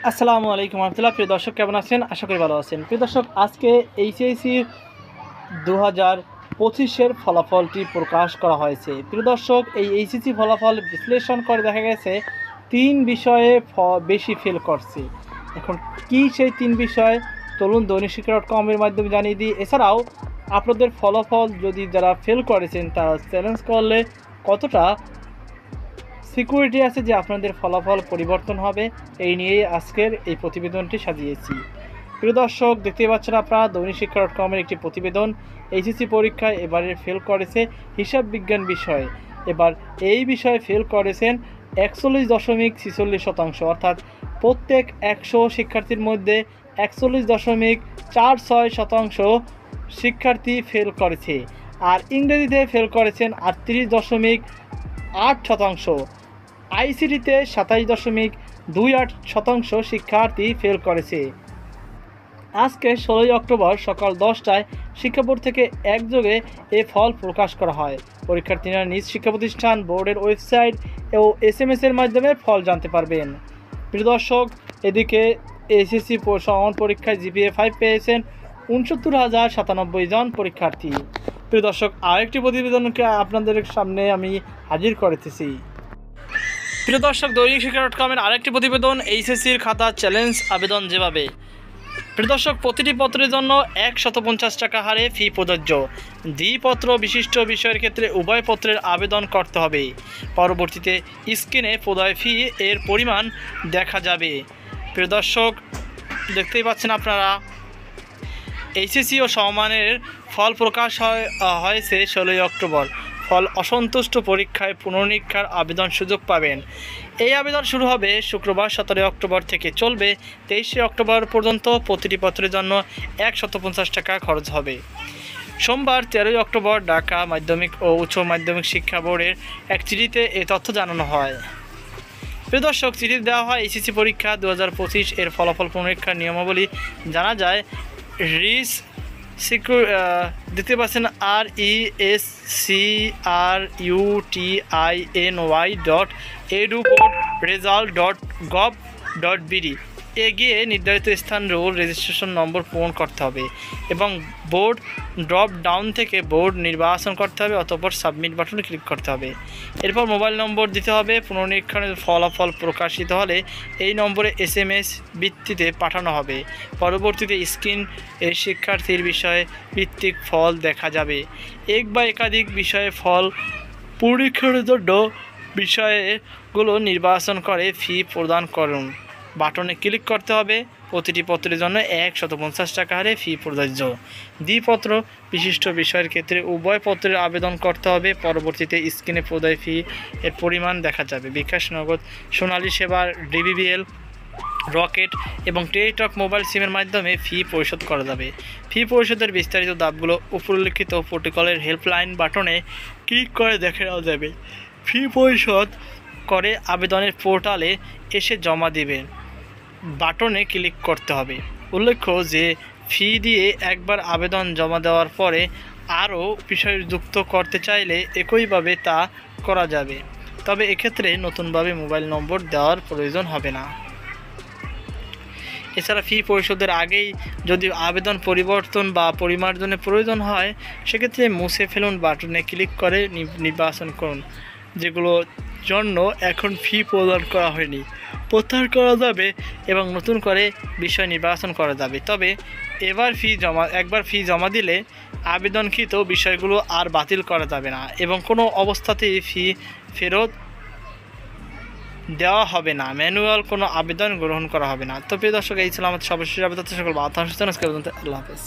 আসসালামু আলাইকুম রহমতুল্লাহ। প্রিয় দর্শক, কেমন আছেন? আশা করি ভালো আছেন। প্রিয় দর্শক, আজকে এইচএসসি 2025-এর ফলাফলটি প্রকাশ করা হয়েছে। প্রিয় দর্শক, এই এইচএসসি ফলাফল বিশ্লেষণ করে দেখা গেছে 3 বিষয়ে বেশি ফেল করছে। এখন কি সেই 3 বিষয়, চলুন দৈনিক শিক্ষা .com-এর মাধ্যমে জানিয়ে দিই। এছাড়াও আপনাদের ফলাফল যদি যারা ফেল করেছেন তারা চ্যালেঞ্জ করলে কতটা সিকিউরিটি আছে যে আপনাদের ফলাফল পরিবর্তন হবে, এই নিয়েই আজকের এই প্রতিবেদনটি সাজিয়েছি। প্রিয় দর্শক, দেখতেই পাচ্ছেন আপনারা দৈনিক শিক্ষা .com-এর একটি প্রতিবেদন। এইচএসসি পরীক্ষায় এবারে ফেল করেছে হিসাব বিজ্ঞান বিষয়ে। এবার এই বিষয়ে ফেল করেছেন 41.46%, অর্থাৎ প্রত্যেক 100 শিক্ষার্থীর মধ্যে 41.46% শিক্ষার্থী ফেল করেছে। আর ইংরেজিতে ফেল করেছেন 38.8%। আইসিটিতে 27.28% শিক্ষার্থী ফেল করেছে। আজকে 16 অক্টোবর সকাল 10টায় শিক্ষা বোর্ড থেকে একযোগে এ ফল প্রকাশ করা হয়। পরীক্ষার্থীরা নিজ শিক্ষা প্রতিষ্ঠান বোর্ডের ওয়েবসাইট ও SMS-এর মাধ্যমে ফল জানতে পারবেন। প্রিয় দর্শক, এদিকে এসএসসি সমান পরীক্ষায় জিপিএ 5 পেয়েছেন 69,097 জন পরীক্ষার্থী। প্রিয় দর্শক, আরেকটি প্রতিবেদনকে আপনাদের সামনে আমি হাজির করতেছি। প্রিয় দর্শক, দৈনিক শিক্ষা .com-এর আরেকটি প্রতিবেদন, এইচএসসির খাতা চ্যালেঞ্জ আবেদন যেভাবে। প্রিয় দর্শক, প্রতিটি পত্রের জন্য 150 টাকা হারে ফি প্রযোজ্য। দ্বিপত্র বিশিষ্ট বিষয়ের ক্ষেত্রে উভয় পত্রের আবেদন করতে হবে। পরবর্তীতে স্ক্রিনে প্রদায় ফি এর পরিমাণ দেখা যাবে। প্রিয় দর্শক, দেখতেই পাচ্ছেন আপনারা এইচএসসি ও সমমানের ফল প্রকাশ হয়েছে 16 অক্টোবর। ফল অসন্তুষ্ট পরীক্ষায় পুনর্নীক্ষার আবেদন সুযোগ পাবেন। এই আবেদন শুরু হবে শুক্রবার 17 অক্টোবর থেকে চলবে 23 অক্টোবর পর্যন্ত। প্রতিটি পত্রের জন্য 150 টাকা খরচ হবে। সোমবার 13 অক্টোবর ঢাকা মাধ্যমিক ও উচ্চ মাধ্যমিক শিক্ষা বোর্ডের এক চিঠিতে এ তথ্য জানানো হয়। প্রিয় দর্শক, চিঠিতে দেওয়া হয় এইচএসসি পরীক্ষা 2025 এর ফলাফল পুনরীক্ষার নিয়মাবলী জানা যায়। দিতে পারছেন rescrutiny.edu.result.gov.bd এ গিয়ে নির্ধারিত স্থান রোল রেজিস্ট্রেশন নম্বর পূরণ করতে হবে এবং বোর্ড ড্রপ ডাউন থেকে বোর্ড নির্বাচন করতে হবে, অতঃপর সাবমিট বাটনে ক্লিক করতে হবে। এরপর মোবাইল নম্বর দিতে হবে। পুনর্নিরীক্ষণের ফলাফল প্রকাশিত হলে এই নম্বরে SMS ভিত্তিতে পাঠানো হবে। পরবর্তীতে স্ক্রিন এর শিক্ষার্থীর বিষয় ভিত্তিক ফল দেখা যাবে। এক বা একাধিক বিষয়ে ফল পরীক্ষার জন্য বিষয়গুলো নির্বাচন করে ফি প্রদান করুন বাটনে ক্লিক করতে হবে। প্রতিটি পত্রের জন্য 150 টাকা হারে ফি প্রযোজ্য। দ্বিপত্র বিশিষ্ট বিষয়ের ক্ষেত্রে উভয় পত্রের আবেদন করতে হবে। পরবর্তীতে স্ক্রিনে প্রদায় ফি এর পরিমাণ দেখা যাবে। বিকাশ, নগদ, সোনালী সেবা, DBBL, রকেট এবং টেলিটক মোবাইল সিমের মাধ্যমে ফি পরিশোধ করা যাবে। ফি পরিশোধের বিস্তারিত ধাপগুলো উপরিল্লিখিত প্রোটোকলের হেল্পলাইন বাটনে ক্লিক করে দেখে নেওয়া যাবে। ফি পরিশোধ করে আবেদনের পোর্টালে এসে জমা দেবেন বাটনে ক্লিক করতে হবে। উল্লেখ্য যে ফি দিয়ে একবার আবেদন জমা দেওয়ার পরে আরও বিষয় যুক্ত করতে চাইলে একইভাবে তা করা যাবে, তবে এক্ষেত্রে নতুনভাবে মোবাইল নম্বর দেওয়ার প্রয়োজন হবে না। এছাড়া ফি পরিশোধের আগেই যদি আবেদন পরিবর্তন বা পরিমার্জনের প্রয়োজন হয় সেক্ষেত্রে মুছে ফেলুন বাটনে ক্লিক করে নির্বাচন করুন যেগুলো জন্য এখন ফি প্রদান করা হয়নি, প্রত্যাহার করা যাবে এবং নতুন করে বিষয় নির্বাচন করা যাবে। তবে একবার ফি জমা দিলে আবেদনকৃত বিষয়গুলো আর বাতিল করা যাবে না এবং কোনো অবস্থাতেই ফি ফেরত দেওয়া হবে না। ম্যানুয়াল কোনো আবেদন গ্রহণ করা হবে না। তো প্রিয় দর্শক, এই ছিল আমাদের সর্বশেষ আবেদন। সকল আল্লাহ হাফেজ।